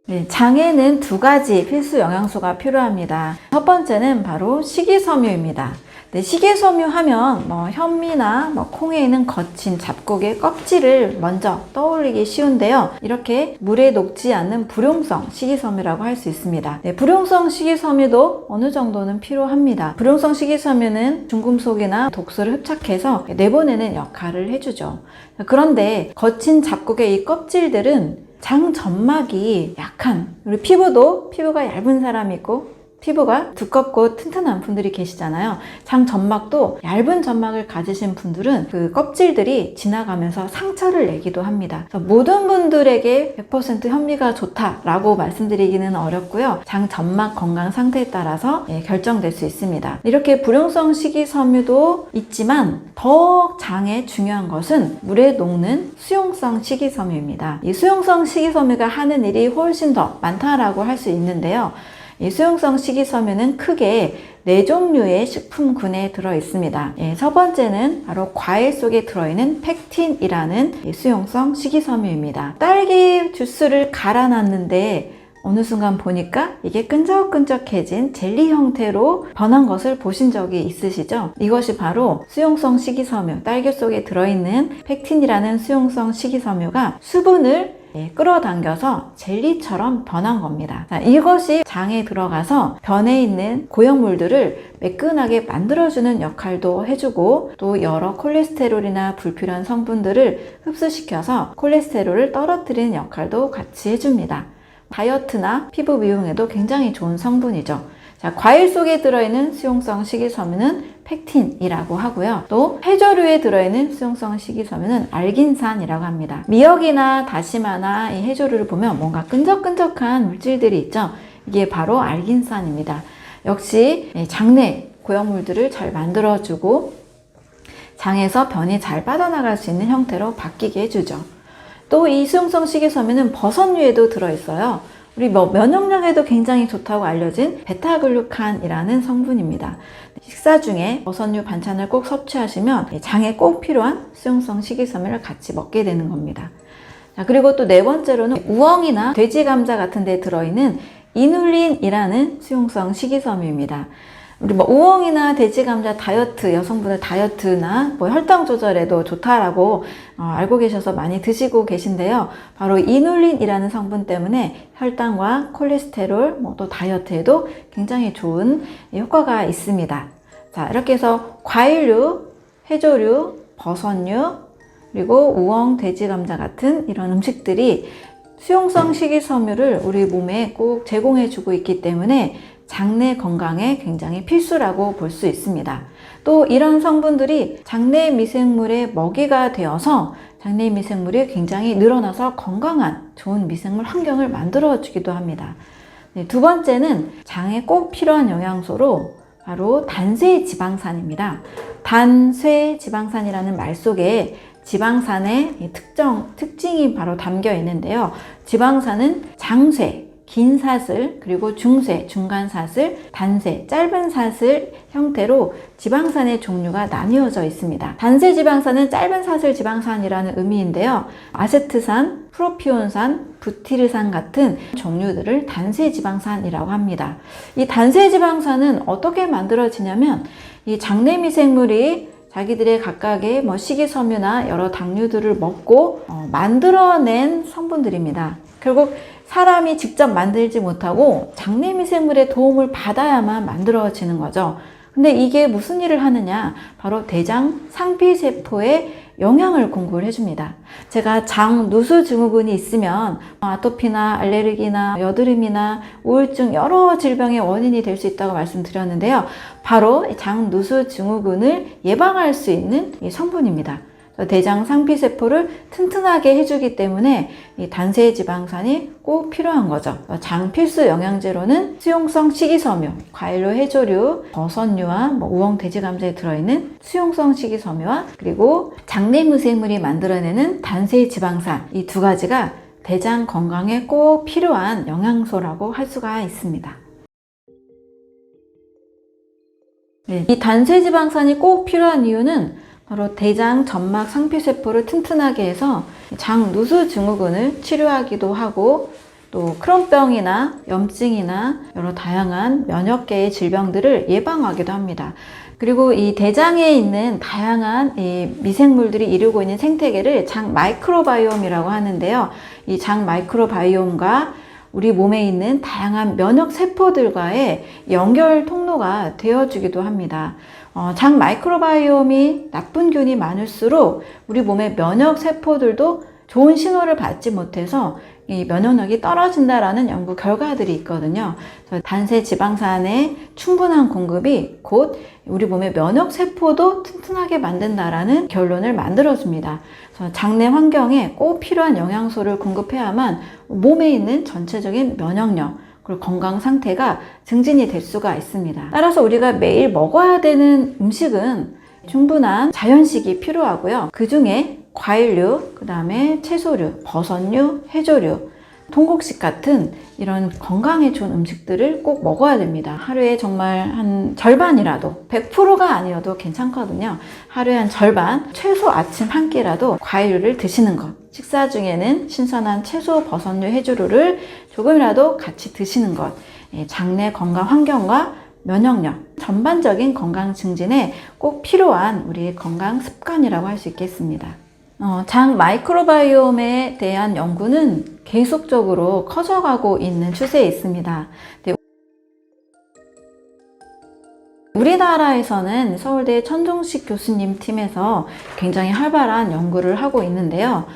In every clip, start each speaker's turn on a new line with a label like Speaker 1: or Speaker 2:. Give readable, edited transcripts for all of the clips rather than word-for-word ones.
Speaker 1: 네, 장에는 두 가지 필수 영양소가 필요합니다. 첫 번째는 바로 식이섬유입니다. 네, 식이섬유 하면 현미나 콩에 있는 거친 잡곡의 껍질을 먼저 떠올리기 쉬운데요. 이렇게 물에 녹지 않는 불용성 식이섬유라고 할 수 있습니다. 네, 불용성 식이섬유도 어느 정도는 필요합니다. 불용성 식이섬유는 중금속이나 독소를 흡착해서 내보내는 역할을 해주죠. 그런데 거친 잡곡의 이 껍질들은 장 점막이 약한, 우리 피부가 얇은 사람이 있고 피부가 두껍고 튼튼한 분들이 계시잖아요. 장 점막도 얇은 점막을 가지신 분들은 그 껍질들이 지나가면서 상처를 내기도 합니다. 그래서 모든 분들에게 100% 현미가 좋다라고 말씀드리기는 어렵고요. 장 점막 건강 상태에 따라서 결정될 수 있습니다. 이렇게 불용성 식이섬유도 있지만 더 장에 중요한 것은 물에 녹는 수용성 식이섬유입니다. 이 수용성 식이섬유가 하는 일이 훨씬 더 많다라고 할 수 있는데요. 이 수용성 식이섬유는 크게 4종류의 식품군에 들어 있습니다. 첫 번째는 바로 과일 속에 들어있는 펙틴이라는 수용성 식이섬유입니다. 딸기 주스를 갈아놨는데 어느 순간 보니까 이게 끈적끈적해진 젤리 형태로 변한 것을 보신 적이 있으시죠? 이것이 바로 수용성 식이섬유, 딸기 속에 들어있는 펙틴이라는 수용성 식이섬유가 수분을 끌어당겨서 젤리처럼 변한 겁니다. 자, 이것이 장에 들어가서 변해 있는 고형물들을 매끈하게 만들어주는 역할도 해주고 또 여러 콜레스테롤이나 불필요한 성분들을 흡수시켜서 콜레스테롤을 떨어뜨리는 역할도 같이 해줍니다. 다이어트나 피부 미용에도 굉장히 좋은 성분이죠. 자, 과일 속에 들어있는 수용성 식이섬유는 펙틴이라고 하고요. 또 해조류에 들어있는 수용성 식이섬유는 알긴산이라고 합니다. 미역이나 다시마나 이 해조류를 보면 뭔가 끈적끈적한 물질들이 있죠. 이게 바로 알긴산입니다. 역시 장내 고형물들을 잘 만들어주고 장에서 변이 잘 빠져나갈 수 있는 형태로 바뀌게 해주죠. 또 이 수용성 식이섬유는 버섯류에도 들어있어요. 우리 면역력에도 굉장히 좋다고 알려진 베타글루칸이라는 성분입니다. 식사 중에 버섯류 반찬을 꼭 섭취하시면 장에 꼭 필요한 수용성 식이섬유를 같이 먹게 되는 겁니다. 자, 그리고 또 네 번째로는 우엉이나 돼지 감자 같은 데 들어있는 이눌린이라는 수용성 식이섬유입니다. 우리 우엉이나 돼지 감자 다이어트, 여성분들 다이어트나 혈당 조절에도 좋다라고 알고 계셔서 많이 드시고 계신데요. 바로 이눌린이라는 성분 때문에 혈당과 콜레스테롤, 또 다이어트에도 굉장히 좋은 효과가 있습니다. 자, 이렇게 해서 과일류, 해조류, 버섯류, 그리고 우엉, 돼지 감자 같은 이런 음식들이 수용성 식이섬유를 우리 몸에 꼭 제공해주고 있기 때문에 장내 건강에 굉장히 필수라고 볼 수 있습니다. 또 이런 성분들이 장내 미생물의 먹이가 되어서 장내 미생물이 굉장히 늘어나서 건강한 좋은 미생물 환경을 만들어주기도 합니다. 두 번째는 장에 꼭 필요한 영양소로 바로 단쇄지방산입니다. 단쇄지방산이라는 말 속에 지방산의 특징이 바로 담겨 있는데요. 지방산은 장쇄, 긴 사슬, 그리고 중쇄, 중간 사슬, 단쇄, 짧은 사슬 형태로 지방산의 종류가 나뉘어져 있습니다. 단쇄 지방산은 짧은 사슬 지방산이라는 의미인데요. 아세트산, 프로피온산, 부티르산 같은 종류들을 단쇄 지방산이라고 합니다. 이 단쇄 지방산은 어떻게 만들어지냐면 이 장내 미생물이 자기들의 각각의 식이섬유나 여러 당류들을 먹고 만들어낸 성분들입니다. 결국 사람이 직접 만들지 못하고 장내 미생물의 도움을 받아야만 만들어지는 거죠. 근데 이게 무슨 일을 하느냐? 바로 대장 상피세포에 영양을 공급을 해줍니다. 제가 장 누수 증후군이 있으면 아토피나 알레르기나 여드름이나 우울증 여러 질병의 원인이 될 수 있다고 말씀드렸는데요. 바로 장 누수 증후군을 예방할 수 있는 이 성분입니다. 대장 상피세포를 튼튼하게 해주기 때문에 이 단쇄지방산이 꼭 필요한 거죠. 장 필수 영양제로는 수용성 식이섬유, 과일류, 해조류, 버섯류와 우엉, 돼지 감자에 들어있는 수용성 식이섬유와 그리고 장내 미생물이 만들어내는 단쇄지방산, 이 두 가지가 대장 건강에 꼭 필요한 영양소라고 할 수가 있습니다. 이 단쇄지방산이 꼭 필요한 이유는 바로 대장, 점막, 상피세포를 튼튼하게 해서 장 누수 증후군을 치료하기도 하고 또 크론병이나 염증이나 여러 다양한 면역계의 질병들을 예방하기도 합니다. 그리고 이 대장에 있는 다양한 이 미생물들이 이루고 있는 생태계를 장 마이크로바이옴이라고 하는데요. 이 장 마이크로바이옴과 우리 몸에 있는 다양한 면역 세포들과의 연결 통로가 되어주기도 합니다. 장 마이크로바이옴이 나쁜 균이 많을수록 우리 몸의 면역 세포들도 좋은 신호를 받지 못해서 이 면역력이 떨어진다라는 연구 결과들이 있거든요. 단세 지방산의 충분한 공급이 곧 우리 몸의 면역 세포도 튼튼하게 만든다라는 결론을 만들어줍니다. 그래서 장내 환경에 꼭 필요한 영양소를 공급해야만 몸에 있는 전체적인 면역력 그리고 건강 상태가 증진이 될 수가 있습니다. 따라서 우리가 매일 먹어야 되는 음식은 충분한 자연식이 필요하고요. 그 중에 과일류, 그 다음에 채소류, 버섯류, 해조류, 통곡식 같은 이런 건강에 좋은 음식들을 꼭 먹어야 됩니다. 하루에 정말 한 절반이라도 100%가 아니어도 괜찮거든요. 하루에 한 절반, 최소 아침 한 끼라도 과일류를 드시는 것. 식사 중에는 신선한 채소, 버섯류, 해조류를 조금이라도 같이 드시는 것. 장내 건강 환경과 면역력, 전반적인 건강 증진에 꼭 필요한 우리의 건강 습관이라고 할 수 있겠습니다. 장 마이크로바이옴에 대한 연구는 계속적으로 커져가고 있는 추세에 있습니다. 우리나라에서는 서울대 천종식 교수님 팀에서 굉장히 활발한 연구를 하고 있는데요.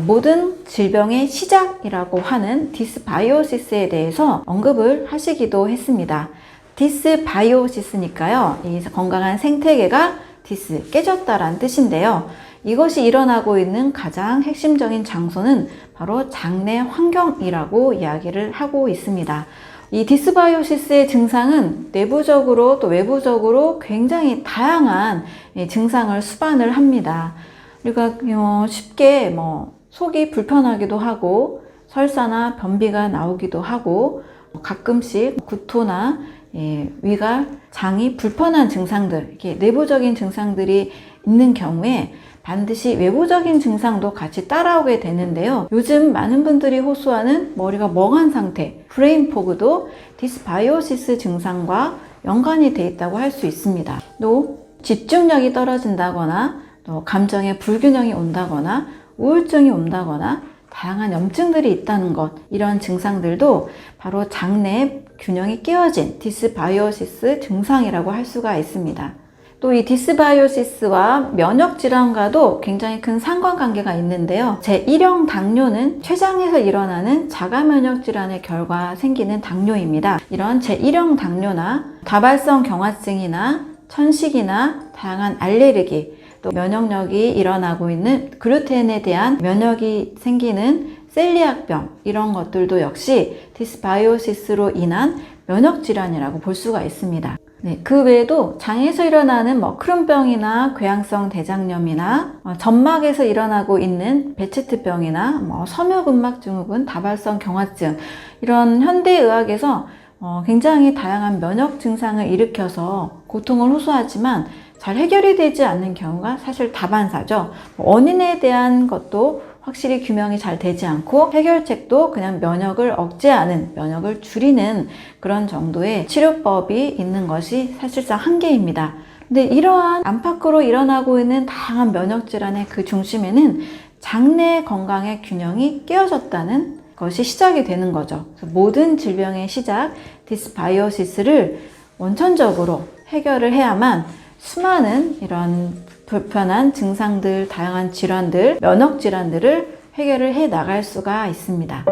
Speaker 1: 모든 질병의 시작이라고 하는 디스바이오시스에 대해서 언급을 하시기도 했습니다. 디스바이오시스니까요. 이 건강한 생태계가 깨졌다라는 뜻인데요. 이것이 일어나고 있는 가장 핵심적인 장소는 바로 장내 환경이라고 이야기를 하고 있습니다. 이 디스바이오시스의 증상은 내부적으로 또 외부적으로 굉장히 다양한 증상을 수반을 합니다. 우리가 쉽게 속이 불편하기도 하고 설사나 변비가 나오기도 하고 가끔씩 구토나 위가 장이 불편한 증상들, 이렇게 내부적인 증상들이 있는 경우에 반드시 외부적인 증상도 같이 따라오게 되는데요. 요즘 많은 분들이 호소하는 머리가 멍한 상태, 브레인 포그도 디스바이오시스 증상과 연관이 돼 있다고 할 수 있습니다. 또 집중력이 떨어진다거나 또 감정의 불균형이 온다거나 우울증이 온다거나 다양한 염증들이 있다는 것, 이런 증상들도 바로 장내 균형이 깨어진 디스바이오시스 증상이라고 할 수가 있습니다. 또 이 디스바이오시스와 면역질환과도 굉장히 큰 상관관계가 있는데요. 제1형 당뇨는 췌장에서 일어나는 자가면역질환의 결과 생기는 당뇨입니다. 이런 제1형 당뇨나 다발성 경화증이나 천식이나 다양한 알레르기, 또 면역력이 일어나고 있는 글루텐에 대한 면역이 생기는 셀리악병, 이런 것들도 역시 디스바이오시스로 인한 면역질환이라고 볼 수가 있습니다. 그 외에도 장에서 일어나는 크론병이나 궤양성 대장염이나 점막에서 일어나고 있는 베체트병이나 섬유근막 증후군, 다발성 경화증, 이런 현대의학에서 굉장히 다양한 면역 증상을 일으켜서 고통을 호소하지만 잘 해결이 되지 않는 경우가 사실 다반사죠. 원인에 대한 것도 확실히 규명이 잘 되지 않고 해결책도 그냥 면역을 억제하는, 면역을 줄이는 그런 정도의 치료법이 있는 것이 사실상 한계입니다. 근데 이러한 안팎으로 일어나고 있는 다양한 면역질환의 그 중심에는 장내 건강의 균형이 깨어졌다는 것이 시작이 되는 거죠. 그래서 모든 질병의 시작, 디스바이오시스를 원천적으로 해결을 해야만 수많은 이런 불편한 증상들, 다양한 질환들, 면역 질환들을 해결을 해 나갈 수가 있습니다.